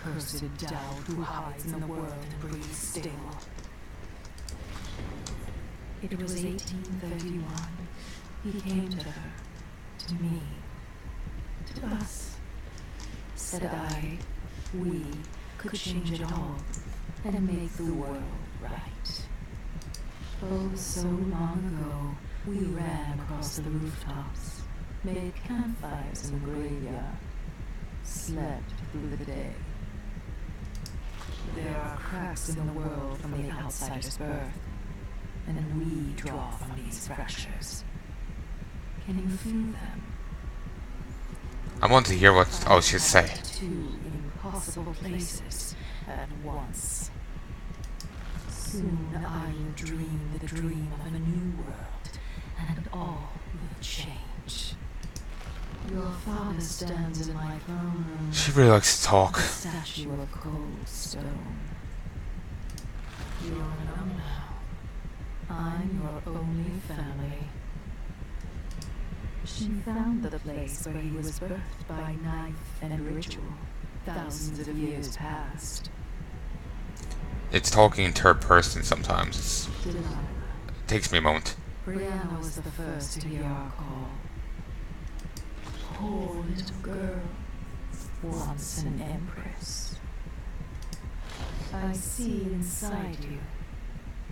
accursed dowd who hides in the world and breathes still. It was 1831. He came to her, to me, to us. Said we could change it all and make the world right. Oh, so long ago, we ran across the rooftops, made campfires in the graveyard, slept through the day. There are cracks in the world from the outsider's birth, and we draw from these fractures. Can you feel them? I want to hear what she'd say. Two impossible places at once. Soon I will dream the dream of a new world, and all will change. Your father stands in my throne room. She really likes to talk. A statue of cold stone. You're alone now. I'm your only family. She found the place where he was birthed by knife and ritual, thousands of years past. It's talking in third person sometimes. It takes me a moment. Brianna was the first to hear our call. Poor little girl, once an empress. I see inside you,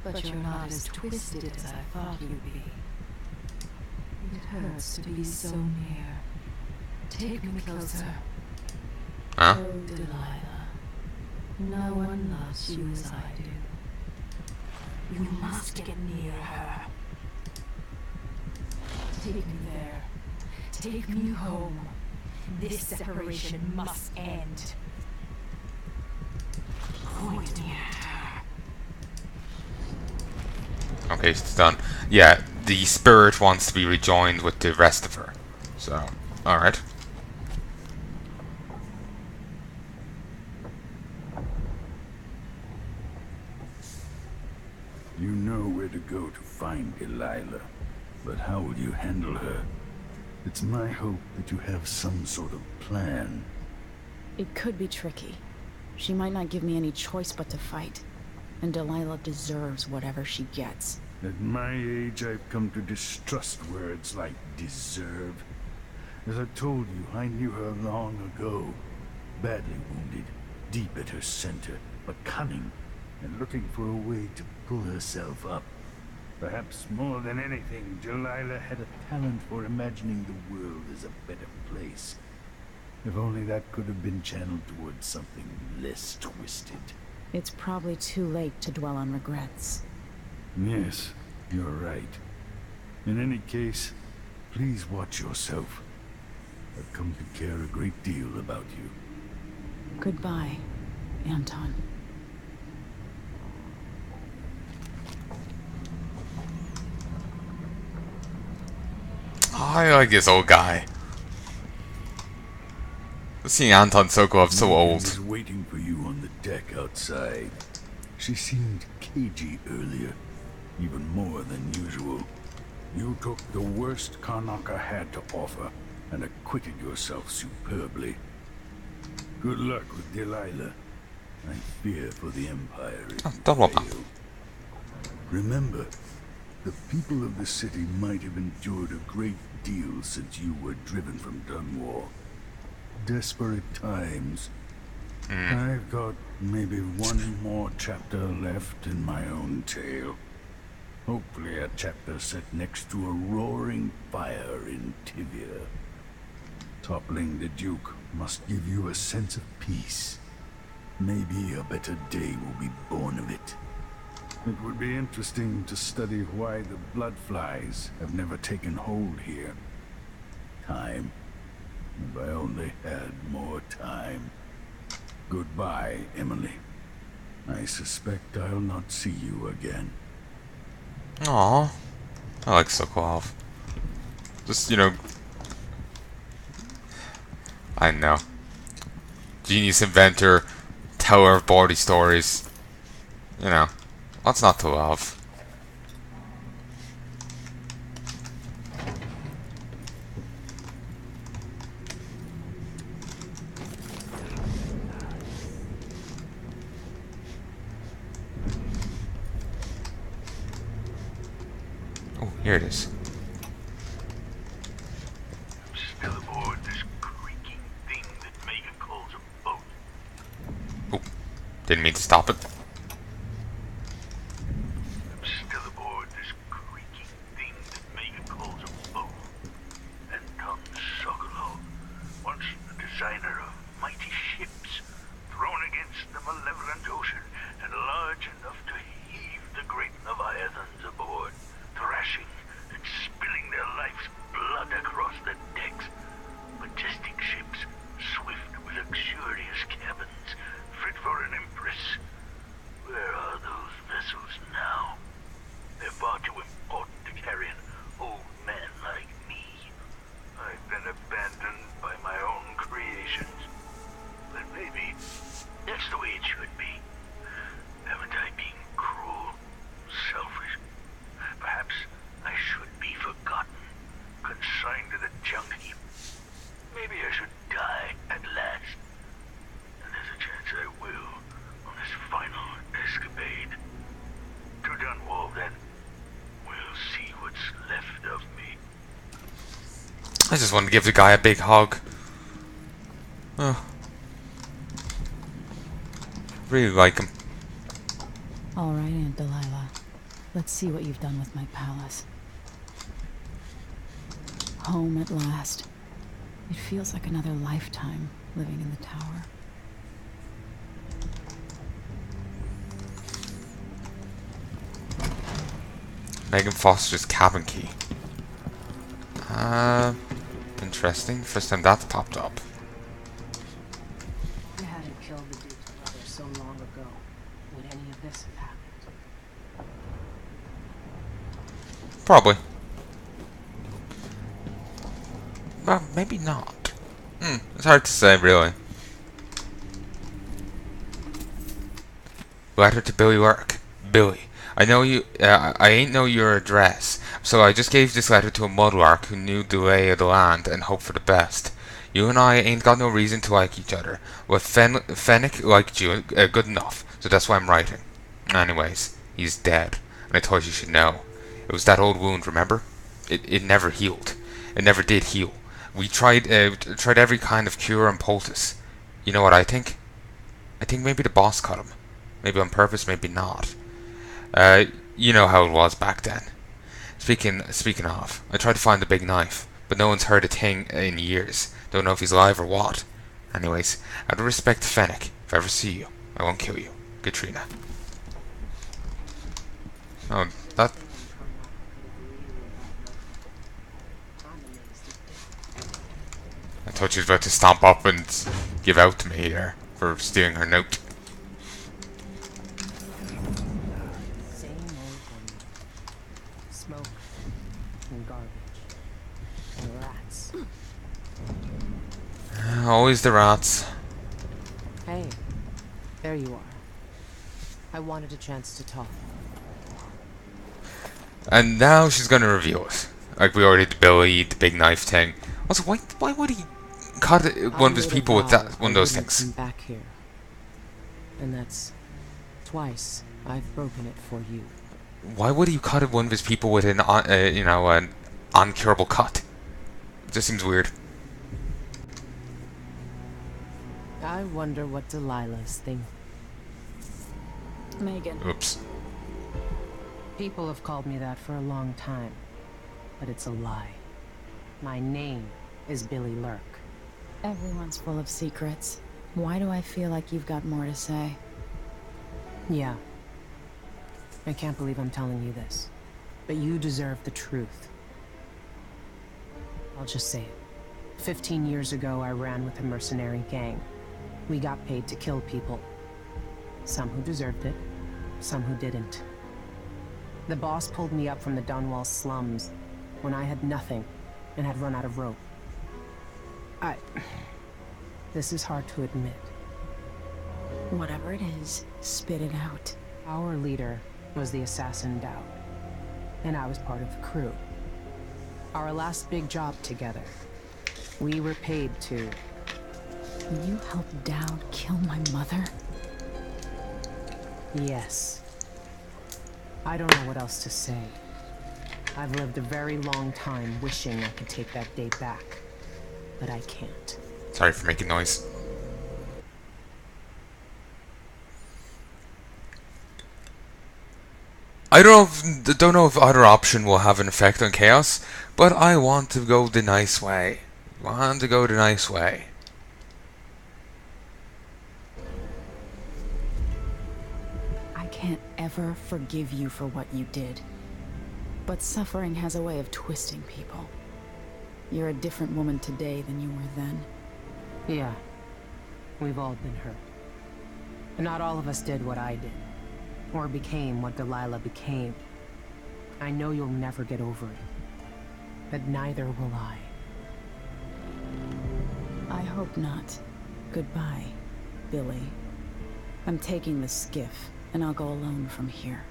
but you're not as twisted as I thought you'd be. It hurts to be so near. Take me closer. Huh? Oh, Delilah. No one loves you as I do. You must get near her. Take me there. Take me home. This separation must end. Point me at her. Okay, it's done. Yeah, the spirit wants to be rejoined with the rest of her. So, alright. You know where to go to find Delilah, but how will you handle her? It's my hope that you have some sort of plan. It could be tricky. She might not give me any choice but to fight. And Delilah deserves whatever she gets. At my age, I've come to distrust words like deserve. As I told you, I knew her long ago. Badly wounded, deep at her center, but cunning, and looking for a way to pull herself up. Perhaps more than anything, Delilah had a talent for imagining the world as a better place. If only that could have been channeled towards something less twisted. It's probably too late to dwell on regrets. Yes, you're right. In any case, please watch yourself. I've come to care a great deal about you. Goodbye, Anton. I like this old guy. Seeing Anton Sokolov so old. She was waiting for you on the deck outside. She seemed cagey earlier, even more than usual. You took the worst Karnaca had to offer and acquitted yourself superbly. Good luck with Delilah. I fear for the Empire if you fail. Remember, the people of the city might have endured a great deal since you were driven from Dunwall. Desperate times. I've got maybe one more chapter left in my own tale. Hopefully a chapter set next to a roaring fire in Tivia. Toppling the Duke must give you a sense of peace. Maybe a better day will be born of it. It would be interesting to study why the bloodflies have never taken hold here. Time. If I only had more time. Goodbye, Emily. I suspect I'll not see you again. Aww. I like Sokolov. Just, you know... I know. Genius inventor, teller of bawdy stories. You know, what's not to love? Here it is. I'm still aboard this creaking thing that Megan calls a boat. Oh, didn't mean to stop it. I'm still aboard this creaking thing that Megan calls a boat. And Don Sokolov, once the designer of mighty ships, thrown against the malevolent ocean and large enough to heave the great leviathans aboard, thrashing and spilling their life's blood across the decks. Majestic ships, swift with luxurious cabins, fit for an empress. Where are those vessels now? They're far too important to carry an old man like me. I've been abandoned by my own creations. But maybe that's the way it should be. Haven't I been cruel, selfish? Perhaps I should be forgotten, consigned to the junk heap. Maybe I should die at last. And there's a chance I will on this final escapade. To Dunwall, then. We'll see what's left of me. I just wanted to give the guy a big hug. Oh. Really like him. All right, Aunt Delilah. Let's see what you've done with my palace. Home at last. It feels like another lifetime living in the tower. Megan Foster's cabin key. Interesting. First time that's popped up. You hadn't killed the dude's brother so long ago. Would any of this have happened? Probably. Well, maybe not. It's hard to say, really. Letter to Billy Lurk. Billy, I know you. I ain't know your address, so I just gave this letter to a mudlark who knew the lay of the land and hoped for the best. You and I ain't got no reason to like each other. Well, Fennec liked you good enough, so that's why I'm writing. Anyways, he's dead, and I thought you should know. It was that old wound, remember? It never healed. It never did heal. We tried every kind of cure and poultice. You know what I think? I think maybe the boss cut him. Maybe on purpose, maybe not. You know how it was back then. Speaking of, I tried to find the big knife, but no one's heard a thing in years. Don't know if he's alive or what. Anyways, out of respect to Fennec, if I ever see you, I won't kill you. Katrina. Oh, that... I thought she was about to stomp up and give out to me there for stealing her note. Same old woman. Smoke and garbage. And rats. Always the rats. Hey, there you are. I wanted a chance to talk. And now she's gonna reveal it. Like we already did Billy, the big knife thing. Also, why would he cut one of his people with that one of those things? Come back here, and that's twice I've broken it for you. Why would he cut one of his people with an an uncurable cut? It just seems weird. I wonder what Delilah's thinking. Megan. Oops. People have called me that for a long time, but it's a lie. My name is Billy Lurk. Everyone's full of secrets. Why do I feel like you've got more to say? Yeah. I can't believe I'm telling you this, but you deserve the truth. I'll just say it. 15 years ago, I ran with a mercenary gang. We got paid to kill people. Some who deserved it, some who didn't. The boss pulled me up from the Dunwall slums when I had nothing and had run out of rope. This is hard to admit. Whatever it is, spit it out. Our leader was the assassin Dowd, and I was part of the crew. Our last big job together, we were paid to... You helped Dowd kill my mother? Yes. I don't know what else to say. I've lived a very long time wishing I could take that day back. But I can't. Sorry for making noise. I don't know if either option will have an effect on Chaos, but I want to go the nice way. Want to go the nice way. I can't ever forgive you for what you did. But suffering has a way of twisting people. You're a different woman today than you were then. Yeah. We've all been hurt. And not all of us did what I did. Or became what Delilah became. I know you'll never get over it. But neither will I. I hope not. Goodbye, Billy. I'm taking the skiff, and I'll go alone from here.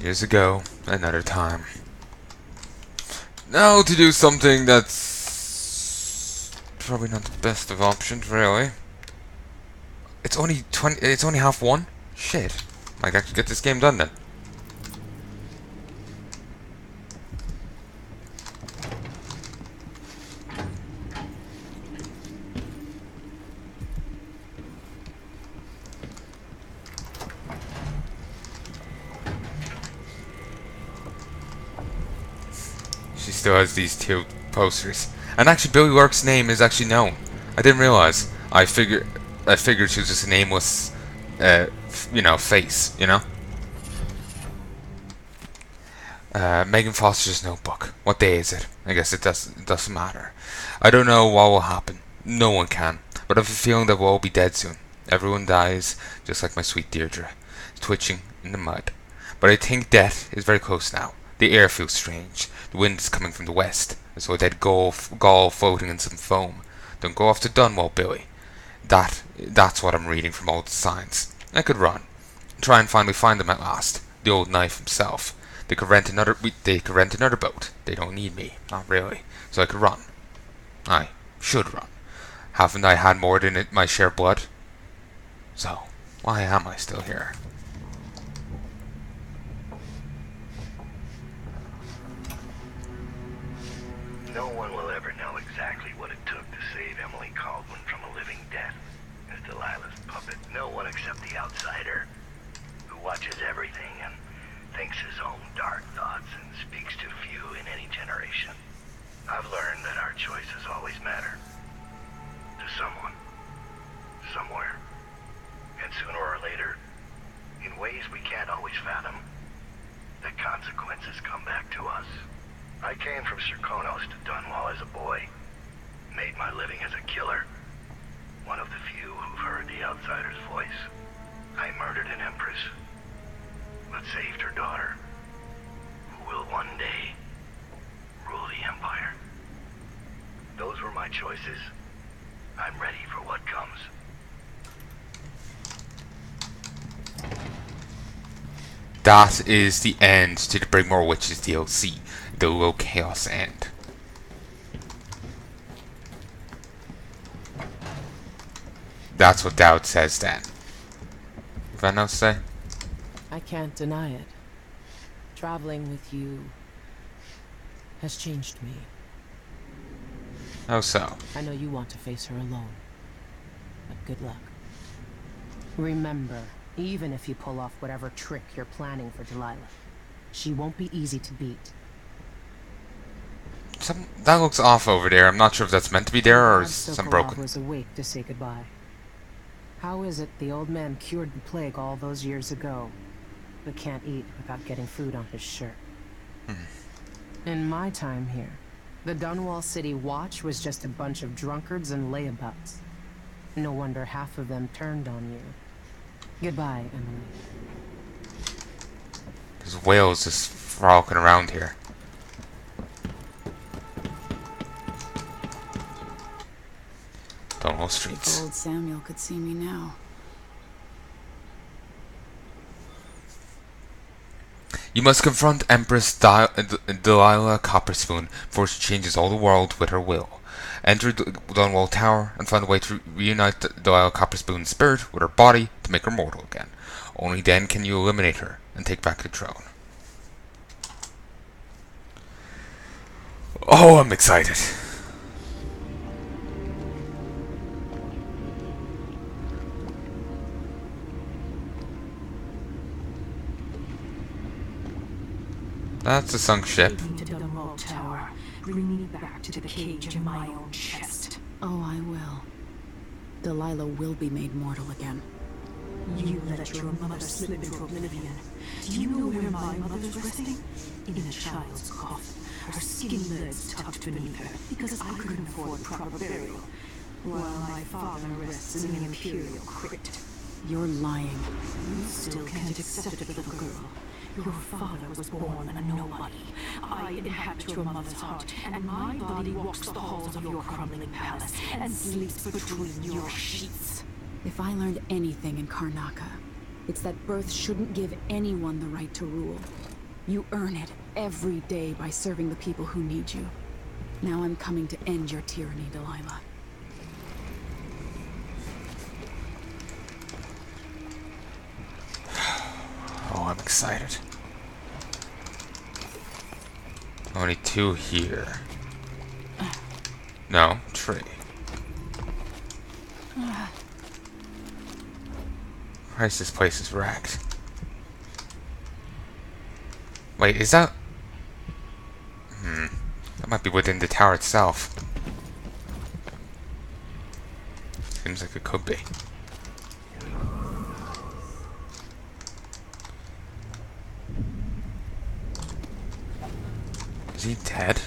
Years ago, another time. Now to do something that's probably not the best of options, really. It's only half one? Shit. Might actually get this game done then. She still has these two posters. And actually Billy Work's name is actually known. I didn't realize. I figured she was just a nameless face, you know? Megan Foster's notebook. What day is it? I guess it doesn't matter. I don't know what will happen. No one can. But I have a feeling that we'll all be dead soon. Everyone dies, just like my sweet Deirdre, twitching in the mud. But I think death is very close now. The air feels strange. The wind is coming from the west, as though a dead gull floating in some foam. Don't go off to Dunwall, Billy. That's what I'm reading from all the signs. I could run. Try and finally find them at last. The old knife himself. They could rent another boat. They don't need me. Not really. So I could run. I should run. Haven't I had more than my share of blood? So, why am I still here? No one will ever know exactly what it took to save Emily Caldwin from a living death as Delilah's puppet. No one except the outsider, who watches everything and thinks his own dark thoughts and speaks to few in any generation. I've learned that our choices always matter. To someone. Somewhere. And sooner or later, in ways we can't always fathom, the consequences come back to us. I came from Serkonos to Dunwall as a boy. Made my living as a killer. One of the few who've heard the outsider's voice. I murdered an empress, but saved her daughter, who will one day rule the empire. Those were my choices. I'm ready for what comes. That is the end to the Bring More Witches DLC. The Low Chaos end. That's what Dowd says then. What else to say? I can't deny it. Traveling with you has changed me. How so? I know you want to face her alone, but good luck. Remember, even if you pull off whatever trick you're planning for Delilah, she won't be easy to beat. That looks off over there. I'm not sure if that's meant to be there or Glad some Sokolov broken. was awake to say goodbye. How is it the old man cured the plague all those years ago, but can't eat without getting food on his shirt? In my time here, the Dunwall City Watch was just a bunch of drunkards and layabouts. No wonder half of them turned on you. Goodbye, Emily. There's whales just frolicking around here. Dunwall If streets. old Samuel could see me now. You must confront Empress Delilah Copperspoon before she changes all the world with her will. Enter Dunwall Tower and find a way to reunite Delilah Copperspoon's spirit with her body to make her mortal again. Only then can you eliminate her and take back the throne. Oh, I'm excited. That's a sunk ship. Take me to the Dunwall Tower. Bring me back to the cage in my own chest. Oh, I will. Delilah will be made mortal again. You let your mother slip into oblivion. Do you know where my mother's resting? In a child's coffin, her skin legs tucked beneath her, because I couldn't afford proper burial, while my father rests in the Imperial crypt. You're lying. You still can't accept it, little girl. Your father was born a nobody. I inhabit your mother's heart, and my body walks the halls of your crumbling palace and sleeps between your sheets. If I learned anything in Karnaca, it's that birth shouldn't give anyone the right to rule. You earn it every day by serving the people who need you. Now I'm coming to end your tyranny, Delilah. Oh, I'm excited. Only 2 here. No, 3. Christ, this place is wrecked. Wait, is that... That might be within the tower itself. Seems like it could be. Is he dead?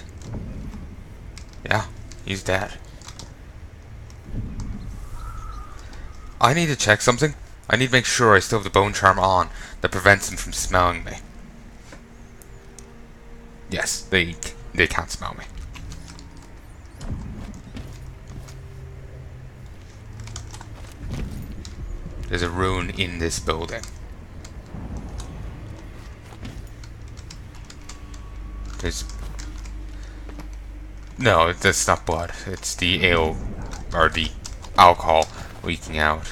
Yeah, he's dead. I need to check something. I need to make sure I still have the bone charm on that prevents them from smelling me. Yes, they can't smell me. There's a rune in this building. There's... No, that's not blood. It's the ale, or the alcohol leaking out.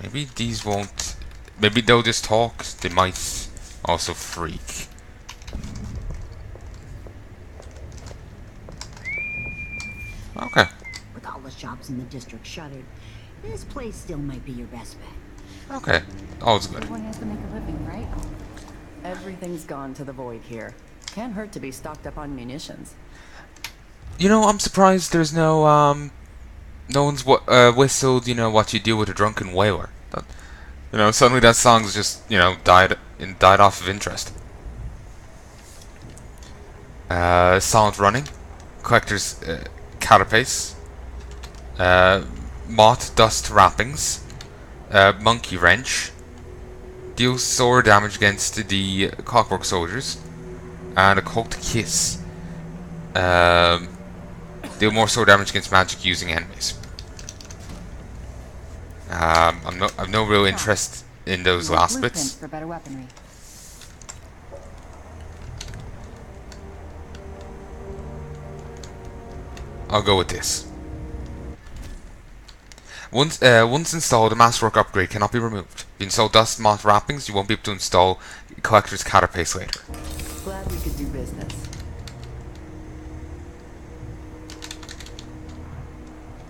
Maybe these won't... Maybe they'll just talk. They might also freak. Okay. With all the shops in the district shuttered, this place still might be your best bet. Okay. All's good. Everyone has to make a living, right? Everything's gone to the void here. Can't hurt to be stocked up on munitions. You know, I'm surprised there's no, no one's whistled, you know, what you do with a drunken whaler. You know, suddenly that song's just, you know, died off of interest. Silent running, collector's carapace, moth dust wrappings, monkey wrench, deals sword damage against the clockwork soldiers, and occult kiss. Deal more sword damage against magic using enemies. I've no real interest in those last bits. For better weaponry. I'll go with this. Once installed, a masterwork upgrade cannot be removed. If you install dust moth wrappings, you won't be able to install collector's carapace later. Glad we could do business.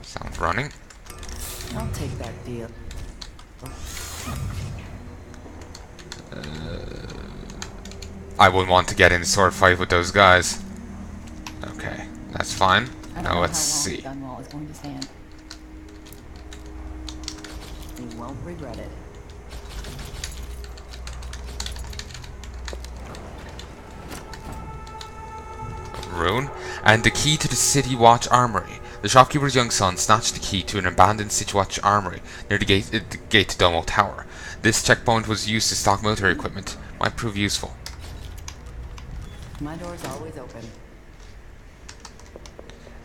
Sound running. I'll take that deal. I wouldn't want to get in a sword fight with those guys. Okay, that's fine. I don't Now know let's how long see. the Dunwall is going to stand. We won't regret it. Rune, and the key to the City Watch Armory. The shopkeeper's young son snatched the key to an abandoned City Watch Armory near the gate to Dunwall Tower. This checkpoint was used to stock military equipment. Might prove useful. My door's always open.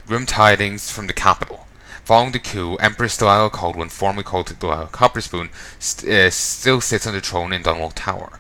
Grim tidings from the capital. Following the coup, Empress Delilah Caldwin, formerly called Delilah Copperspoon, still sits on the throne in Dunwall Tower.